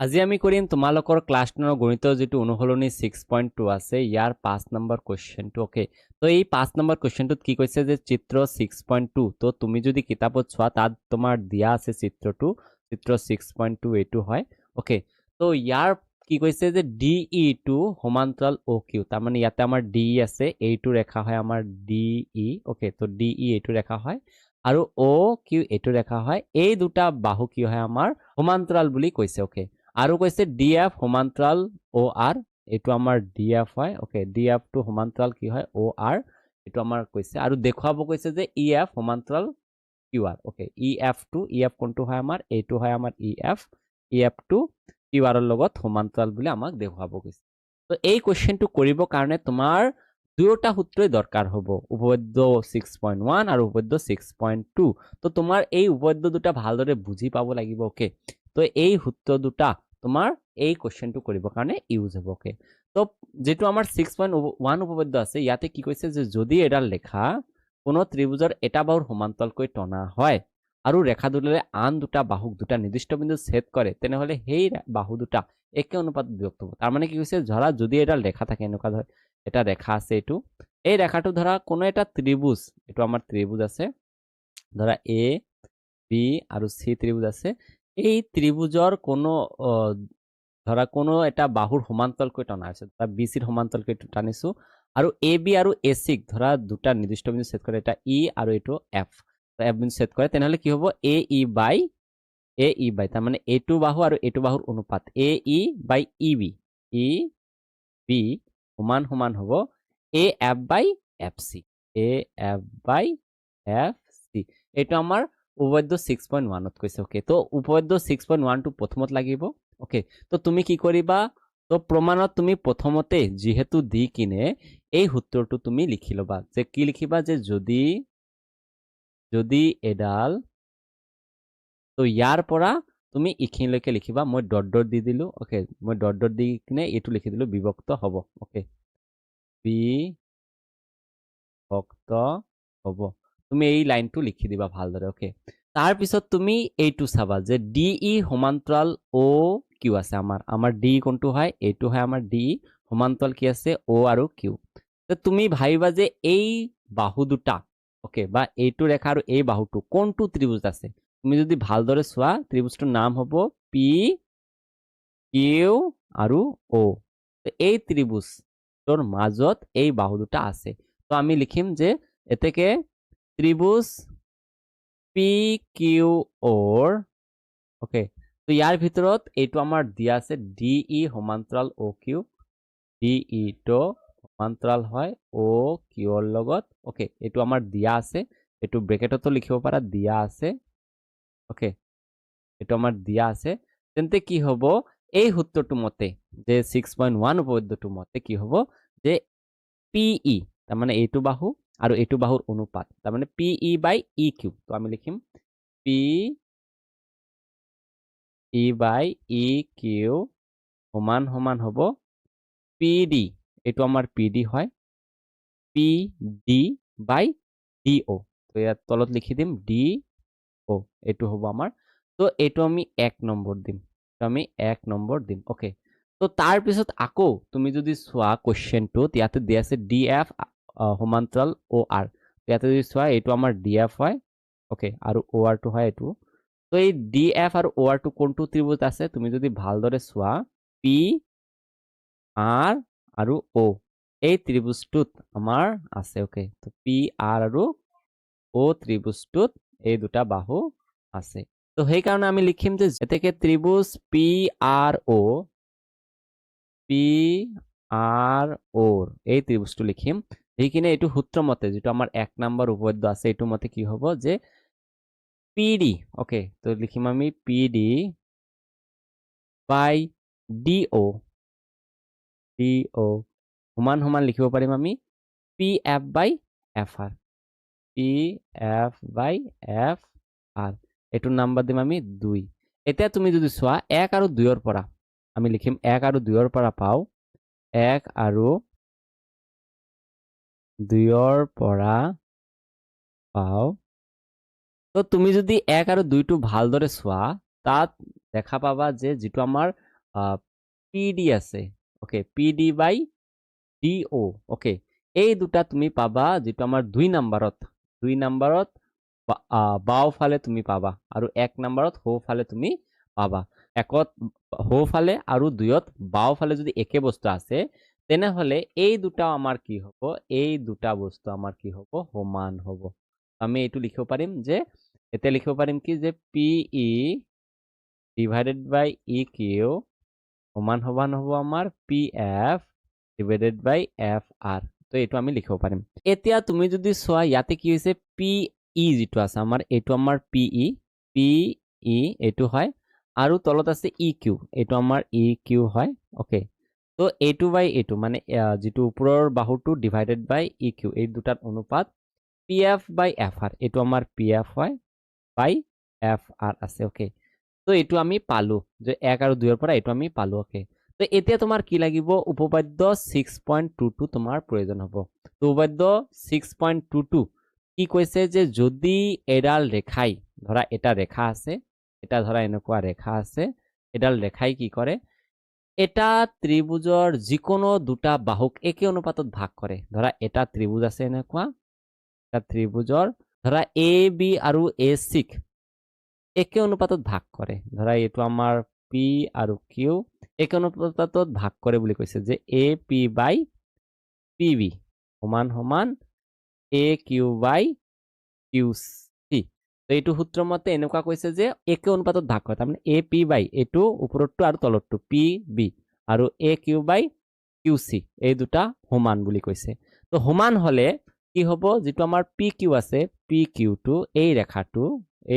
আজি আমি কৰিম তোমালোকৰ ক্লাছ 9 গণিতৰ যেটো অনুসলনি 6.2 আছে ইয়াৰ 5 নম্বৰ কোৱেশ্চনটো ওকে তো এই 5 নম্বৰ কোৱেশ্চনটোত কি কৈছে যে চিত্ৰ 6.2 তো তুমি যদি কিতাপত চোৱা তাত তোমাৰ দিয়া আছে চিত্ৰটো চিত্ৰ 6.2 এটো হয় ওকে তো ইয়াৰ কি কৈছে যে DE টু সমান্তৰাল OQ তাৰ মানে ইয়াতে আমাৰ DE আছে এইটো ৰেখা হয় আমাৰ DE ওকে তো DE এইটো ৰেখা হয় আৰু OQ এইটো ৰেখা হয় এই দুটা বাহু কি হয় আমাৰ সমান্তৰাল বুলি কৈছে ওকে আৰু কৈছে DF সমান্তৰাল OR এটো আমাৰ DF হয় ওকে DF টু সমান্তৰাল কি হয় OR এটো আমাৰ কৈছে আৰু দেখুৱাব কৈছে যে EF সমান্তৰাল QR okay EF to EF কোনটো হয় আমাৰ এটো হয় আমাৰ EF টু QR ৰ লগত সমান্তৰাল বুলি আমাক দেখুৱাব কৈছে তো এই কোৱেশ্চনটো কৰিব কাৰণে তোমাৰ দুয়োটা সূত্ৰই দৰকাৰ হ'ব উপপাদ্য 6.1 আৰু উপপাদ্য 6.2 তো তোমাৰ এই উপপাদ্য দুটা ভালদৰে বুজি পাব লাগিব ওকে তো এই সূত্ৰ দুটা তোমাৰ এই কোশ্চেনটো কৰিব কাৰণে ইউজ হ'ব ওকে তো যেটো আমাৰ 6.1 উপপাদ্য আছে ইয়াতে কি কৈছে যে যদি এডাল ৰেখা কোনো ত্ৰিভুজৰ এটা বাহুৰ সমান্তৰালকৈ টনা হয় আৰু ৰেখা দুডালে আন দুটা বাহুক দুটা নিৰ্দিষ্ট বিন্দু ছেদ কৰে তেনেহলে সেই বাহু দুটা একে অনুপাতত বিভক্ত হ'ব তাৰ মানে কি কৈছে ধৰা যদি এডাল ৰেখা থাকে এনেকুৱা ধৰ এটা ৰেখা আছে এটো এই ৰেখাটো ধৰা কোনো এটা ত্ৰিভুজ এটো আমাৰ ত্ৰিভুজ আছে ধৰা A B আৰু C ত্ৰিভুজ আছে এই ত্ৰিভুজৰ কোনো ধৰা কোনো এটা বাহুৰ সমান্তৰালকৈ টনা আছে ধৰা BC ৰ সমান্তৰালকৈ টানিছো আৰু AB আৰু AC ক ধৰা দুটা নিৰ্দিষ্ট বিন্দু ছেদ কৰে এটা E আৰু এটো F F বিন্দু ছেদ কৰে তেনেহলে কি হ'ব AE বাই তাৰ মানে এটো বাহু আৰু এটো বাহুৰ অনুপাত AE বাই EB EB সমান সমান হ'ব AF বাই FC AF বাই FC এটো আমাৰ উপপাদ্য 6.1 ত কৈছে ওকে তো উপপাদ্য 6.1 টো প্ৰথমত লাগিব ওকে তো তুমি কি কৰিবা তো প্ৰমাণত তুমি প্ৰথমতে যেহেতু দি কিনে এই সূত্ৰটো তুমি লিখি লবা যে কি লিখিবা যে যদি এডাল তো ইয়াৰ পৰা তুমি ইখিনলৈকে লিখিবা মই ডট ডট দি দিলো ওকে মই ডট ডট দি কিনে এটো লিখি দিলো বিভক্ত হ'ব ওকে বিভক্ত হ'ব তুমি এই লাইনটো লিখি দিবা ভালদৰে ওকে তাৰ পিছত তুমি এইটো চাবা যে DE সমান্তৰাল OQ আছে আমাৰ DE কোনটো হয় এইটো হয় আমাৰ DE সমান্তৰাল কি আছে O আৰু Q তো তুমি ভাবিবা যে এই বাহু দুটা ওকে বা এইটো ৰেখা আৰু এই বাহুটো কোনটো ত্ৰিভুজ আছে তুমি যদি ভালদৰে চোৱা ত্ৰিভুজটোৰ নাম হ'ব PQ আৰু O তো এই ত্ৰিভুজৰ মাজত এই বাহু দুটা আছে তো আমি লিখিম যে এতেকে ত্রিভুজ PQOৰ ওকে তো ইয়াৰ ভিতৰত এইটো আমাৰ দিয়া আছে DE সমান্তৰাল OQ DE তো সমান্তৰাল হয় OQ ৰ লগত ওকে এইটো আমাৰ দিয়া আছে এইটো ব্ৰেকেটতো লিখিব পাৰা দিয়া আছে ওকে এইটো আমাৰ দিয়া আছে তেন্তে কি হ'ব এই সূত্ৰটো মতে যে 6.1 উপপাদ্যটো মতে কি হ'ব যে PE তাৰ মানে এইটো বাহু আৰু এইটো বাহুৰ অনুপাত তাৰ মানে PE বাই EQ তো আমি লিখিম PE বাই EQ সমান সমান হ'ব PD এইটো আমাৰ PD হয় PD বাই DO তো ইয়াত তলত লিখি দিম DO এইটো হ'ব আমাৰ তো এইটো আমি 1 নম্বৰ দিম তো আমি 1 নম্বৰ দিম ওকে তো তাৰ পিছত আকৌ তুমি যদি চোৱা কোৱেশ্চনটোত ইয়াতে দিয়া আছে DF সমান্তৰাল OR ইয়াতে যদি চোৱা এইটো আমাৰ DF হয় ওকে আৰু OR টো হয় এইটো তো এই DF আৰু OR টো কোনটো ত্ৰিভুজ আছে তুমি যদি ভালদৰে চোৱা PR আৰু O এই ত্ৰিভুজটোত আমাৰ আছে ওকে তো PR আৰু O ত্ৰিভুজটোত এই দুটা বাহু আছে তো সেই কাৰণে আমি লিখিম যে এতেকে ত্ৰিভুজ PRO এই ত্ৰিভুজটো লিখিম লিখিনে এইটো সূত্ৰ মতে যেটো আমাৰ 1 নম্বৰ উপপাদ্য আছে এইটো মতে কি হ'ব যে PD ওকে তো লিখিম আমি PD বাই DO সমান সমান লিখিব পাৰিম আমি PF বাই FR PF বাই FR এইটো নাম্বাৰ দিম আমি 2 এতিয়া তুমি যদি চোৱা 1 আৰু 2 ৰ পৰা আমি লিখিম 1 আৰু 2 ৰ পৰা পাও 1 আৰু 2 ৰ পৰা পাও তো তুমি যদি 1 আৰু 2 টো ভালদৰে চোৱা তাত দেখা পাবা যে যেটো আমাৰ PD আছে okay PD by DO okay এই দুটা তুমি পাবা যেটো আমাৰ 2 নম্বৰত বাও ফালে তুমি পাবা আৰু 1 নম্বৰত হো ফালে তুমি পাবা একত হো ফালে আৰু 2ত বাও ফালে যদি একে বস্তু আছে তেনেহলে এই দুটা আমাৰ কি হ'ব এই দুটা বস্তু আমাৰ কি হ'ব সমান হ'ব আমি এইটো লিখিব পাৰিম যে এতিয়া লিখিব পাৰিম কি যে PE ডিভাইডেড বাই EQ সমান সমান হ'ব আমাৰ PF ডিভাইডেড বাই FR তো এইটো আমি লিখিব পাৰিম এতিয়া তুমি যদি চোৱা ইয়াতে কি হৈছে PE যেটো আছে আমাৰ এইটো আমাৰ PE এইটো হয় আৰু তলত আছে EQ এইটো আমাৰ EQ হয় ওকে তো এইটো বাই এইটো মানে যেটো ওপৰৰ বাহুটো ডিভাইডেড বাই EQ এই দুটাৰ অনুপাত PF বাই FR এইটো আমাৰ PF হয় বাই FR আছে ওকে তো এইটো আমি পালো যে 1 আৰু 2 ৰ পৰা এইটো আমি পালো ওকে তো এতিয়া তোমাৰ কি লাগিব উপপাদ্য 6.22 তোমাৰ প্ৰয়োজন হ'ব তো উপপাদ্য 6.22 কি কৈছে যে যদি এডাল ৰেখাই ধৰা এটা ৰেখা আছে এটা ধৰা এনেকুৱা ৰেখা আছে এডাল ৰেখাই কি কৰে এটা ত্ৰিভুজৰ যিকোনো দুটা বাহুক একে অনুপাতত ভাগ কৰে ধৰা এটা ত্ৰিভুজ আছে এনেকুৱা এটা ত্ৰিভুজৰ ধৰা AB আৰু AC একে অনুপাতত ভাগ কৰে ধৰা এইটো আমাৰ P আৰু Q একে অনুপাতত ভাগ কৰে বুলি কৈছে যে AP বাই PB সমান সমান AQ বাই QC তো এইটো সূত্ৰ মতে এনেকুৱা কৈছে যে একে অনুপাতত ভাগ কৰে তাৰমানে AP বাই এইটো ওপৰটো আৰু তলৰটো PB আৰু AQ বাই QC এই দুটা সমান বুলি কৈছে তো সমান হলে কি হ'ব যেটো আমাৰ PQ আছে PQ টো এই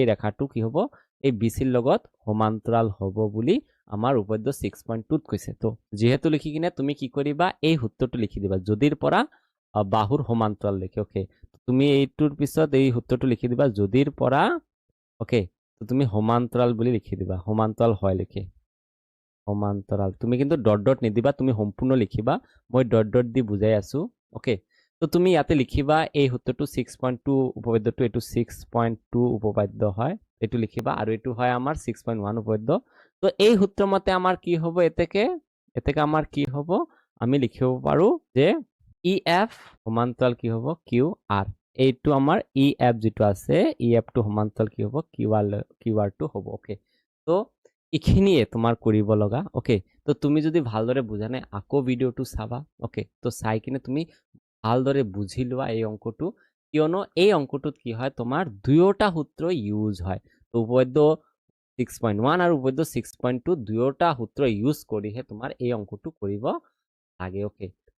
ৰেখাটো কি হ'ব এই BC ৰ লগত সমান্তৰাল হ'ব বুলি আমাৰ উপপাদ্য 6.2 ত কৈছে তো যেহেতু লিখি কিনে তুমি কি কৰিবা এই সূত্ৰটো লিখি দিবা যদিৰ পৰা বাহুৰ সমান্তৰাল লিখি ওকে তুমি এইটোৰ পিছত এই সূত্ৰটো লিখি দিবা যদিৰ পৰা ওকে তো তুমি সমান্তৰাল বুলি লিখি দিবা সমান্তৰাল হয় লিখি সমান্তৰাল তুমি কিন্তু ডট ডট নিদিবা তুমি সম্পূৰ্ণ লিখিবা মই ডট ডট দি বুজাই আছো ওকে তো তুমি ইয়াতে লিখিবা এই সূত্ৰটো 6.2 উপপাদ্যটো এটো 6.2 উপপাদ্য হয় এটো লিখিবা আৰু এটো হয় আমাৰ 6.1 উপপাদ্য তো এই সূত্ৰ মতে আমাৰ কি হ'ব এতেকে আমাৰ কি হ'ব আমি লিখিব পাৰো যে EF সমান্তৰাল কি হ'ব QR এইটো আমাৰ EF যেটো আছে EF টো সমান্তৰাল কি হ'ব QR টো হ'ব ওকে তো ইখিনিয়ে তোমাৰ কৰিব লগা ওকে তো তুমি যদি ভালদৰে বুজা নাই আকৌ ভিডিওটো চাবা ওকে তো চাই কিনে তুমি ভালদৰে বুজি লোৱা এই অংকটো কিয়নো এই অংকটোত কি হয় তোমাৰ দুয়োটা সূত্ৰ ইউজ হয় তো উপপাদ্য 6.1 আৰু উপপাদ্য 6.2 দুয়োটা সূত্ৰ ইউজ কৰিহে তোমাৰ এই অংকটো কৰিব লাগে ওকে